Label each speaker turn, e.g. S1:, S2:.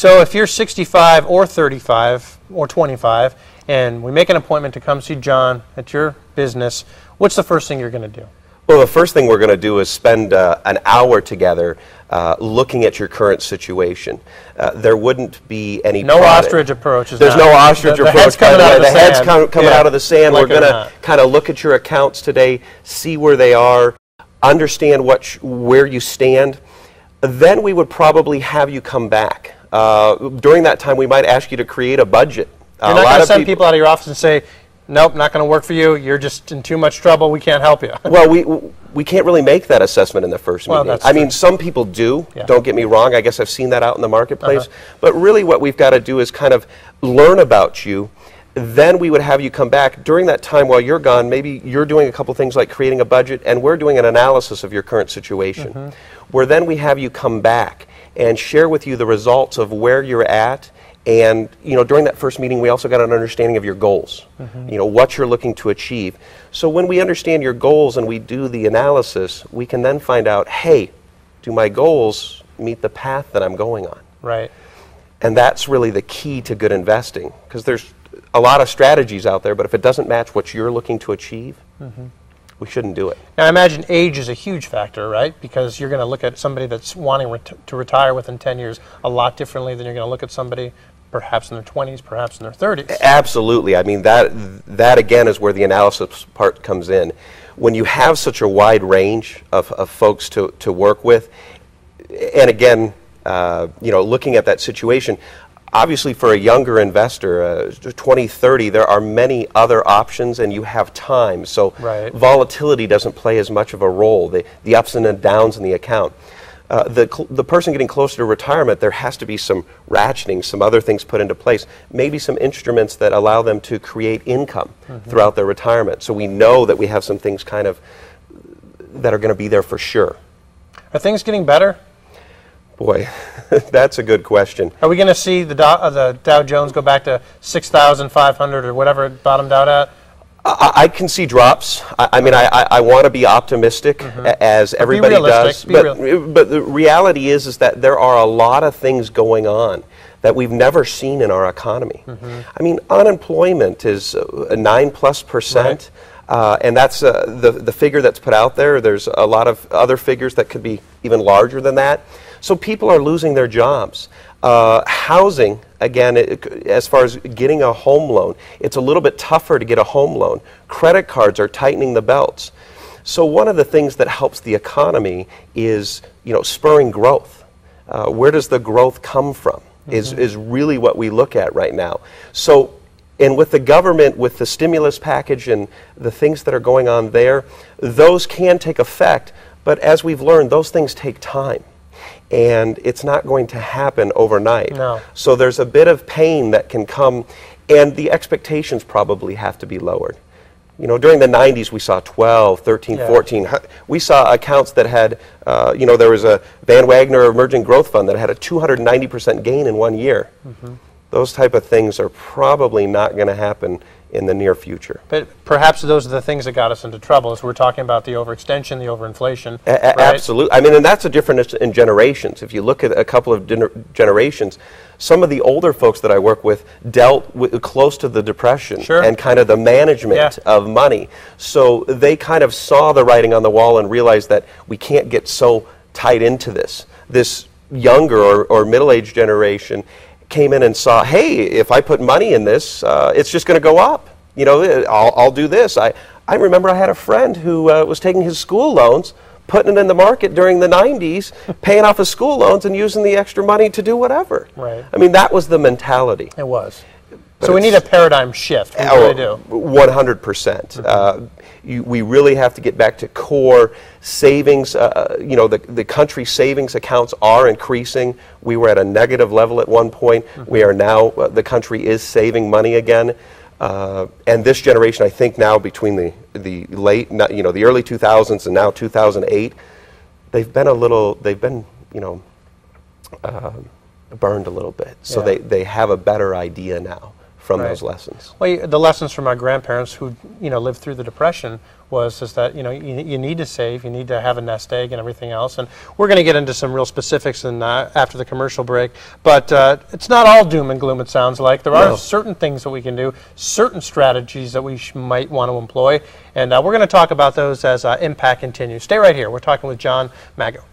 S1: So if you're 65 or 35 or 25, and we make an appointment to come see John at your business, what's the first thing you're going to do?
S2: Well, the first thing we're going to do is spend an hour together looking at your current situation. There wouldn't be any
S1: ostrich approach.
S2: There's no ostrich approach. The head's coming out of the sand.
S1: Like
S2: we're going to kind of look at your accounts today, see where they are, understand where you stand. Then we would probably have you come back. During that time, we might ask you to create a budget.
S1: You're not going to send people out of your office and say, nope, not going to work for you. You're just in too much trouble. We can't help you.
S2: Well, we can't really make that assessment in the first meeting.
S1: That's
S2: I mean, some people do.
S1: Yeah.
S2: Don't get me wrong. I guess I've seen that out in the marketplace. But really what we've got to do is kind of learn about you. Then we would have you come back. During that time while you're gone, maybe you're doing a couple things like creating a budget, and we're doing an analysis of your current situation. Where then we have you come back and share with you the results of where you're at. And, during that first meeting, we also got an understanding of your goals, what you're looking to achieve. So when we understand your goals and we do the analysis, we can then find out, hey, do my goals meet the path that I'm going on?
S1: Right.
S2: And that's really the key to good investing, because there's a lot of strategies out there, but if it doesn't match what you're looking to achieve, we shouldn't do it.
S1: Now, I imagine age is a huge factor, right? Because you're going to look at somebody that's wanting to retire within 10 years a lot differently than you're going to look at somebody perhaps in their 20s, perhaps in their 30s.
S2: Absolutely. I mean, that again is where the analysis part comes in. When you have such a wide range of folks to work with, and again, looking at that situation, obviously for a younger investor, 20, 30, there are many other options and you have time. So volatility doesn't play as much of a role, the ups and the downs in the account. The person getting closer to retirement, there has to be some ratcheting, some other things put into place, maybe some instruments that allow them to create income throughout their retirement. So we know that we have some things kind of that are going to be there for sure.
S1: Are things getting better?
S2: Boy, that's a good question.
S1: Are we going to see the Dow Jones go back to 6,500 or whatever it bottomed out at?
S2: I can see drops. I mean, I want to be optimistic, as everybody does. But the reality is that there are a lot of things going on that we've never seen in our economy. I mean, unemployment is 9+%. And that's the figure that's put out there. There's a lot of other figures that could be even larger than that. So people are losing their jobs. Housing, again, as far as getting a home loan, it's a little bit tougher to get a home loan. Credit cards are tightening the belts. So one of the things that helps the economy is, spurring growth. Where does the growth come from is really what we look at right now. So, and with the government, with the stimulus package and the things that are going on there, those can take effect. But as we've learned, those things take time. And it's not going to happen overnight.
S1: No.
S2: So there's a bit of pain that can come, and the expectations probably have to be lowered. During the 90s, we saw 12, 13, 14. We saw accounts that had, there was a Van Wagner Emerging Growth Fund that had a 290% gain in 1 year. Those type of things are probably not going to happen in the near future.
S1: But perhaps those are the things that got us into trouble, as we're talking about the overextension, the overinflation. Right?
S2: Absolutely. I mean, and that's a difference in generations. If you look at a couple of generations, some of the older folks that I work with dealt close to the Depression and kind of the management of money. So they kind of saw the writing on the wall and realized that we can't get so tied into this. This younger or middle-aged generation came in and saw, hey, if I put money in this, it's just going to go up. I'll do this. I remember I had a friend who was taking his school loans, putting it in the market during the 90s, paying off his school loans and using the extra money to do whatever.
S1: Right.
S2: I mean, that was the mentality.
S1: It was. So we need a paradigm shift. We really do.
S2: 100%. We really have to get back to core savings. The country's savings accounts are increasing. We were at a negative level at one point. We are now, the country is saving money again. And this generation, I think now between the early 2000s and now 2008, they've been burned a little bit. So they have a better idea now from those lessons.
S1: Well, the lessons from our grandparents who, lived through the Depression is that, you need to save, you need to have a nest egg and everything else. And we're going to get into some real specifics after the commercial break. But it's not all doom and gloom, it sounds like. There are certain things that we can do, certain strategies that we might want to employ. And we're going to talk about those as Impact continues. Stay right here. We're talking with Jon Magoch.